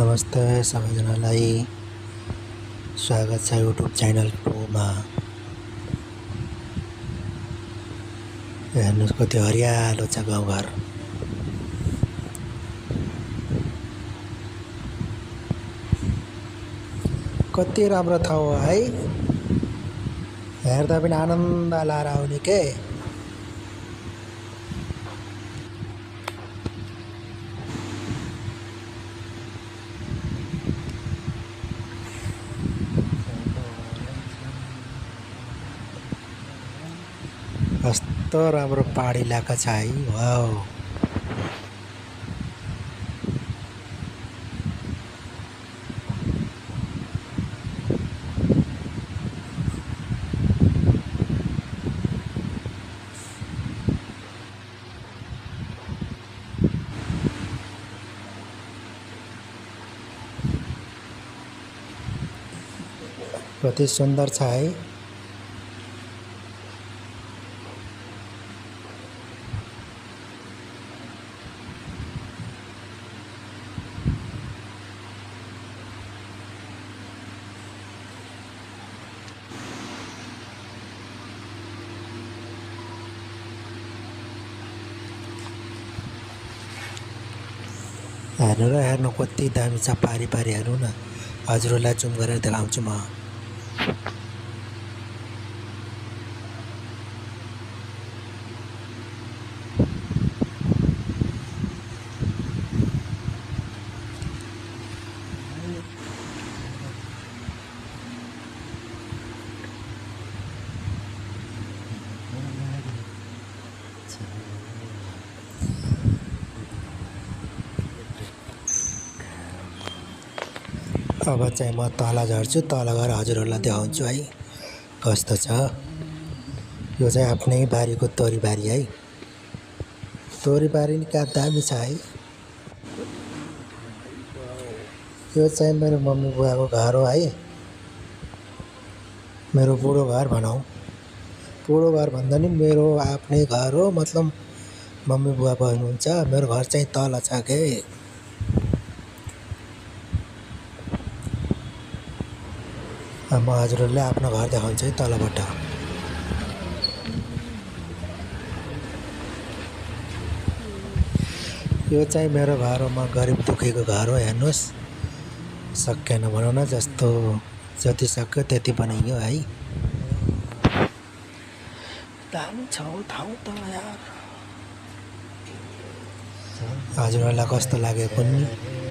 नमस्ते सबैजनालाई स्वागत छ युट्युब च्यानलमा। हेर्नुस् कति हरियालो छ गाउँघर। कति राम्रो ठाउँ हो है, हेर्दा पनि आनन्द लाएर आउने के। कस्तो राम्रो पहाडी इलाका छ है। वाउ, कति सुन्दर छ है। हेर्नु कति दामी छ पारी हेर्नु न। हजुरहरूलाई जुम गरेर देखाउँछु म। अब चाहिँ म तल झर्छु, तल गएर हजुरहरूलाई देखाउँछु है कस्तो छ। यो चाहिँ आफ्नै बारीको तोरीबारी है। तोरीबारी नि क्या दामी छ है। यो चाहिँ मेरो मम्मी बुवाको घर हो है। मेरो बुढो घर भनौँ, बुढो घर भन्दा नि मेरो आफ्नै घर हो। मतलब मम्मी बुवा बस्नुहुन्छ, मेरो घर चाहिँ तल छ के। म हजुरहरूलाई आफ्नो घर देखाउँछु है तलबाट। यो चाहिँ मेरो घर हो, म गरिब दुःखीको घर हो। हेर्नुहोस्, सकेन भनौँ न, जस्तो जति सक्यो त्यति बनाइयो है। दामी छ ठाउँ त यार। हजुरहरूलाई कस्तो लाग्यो कुन्नी?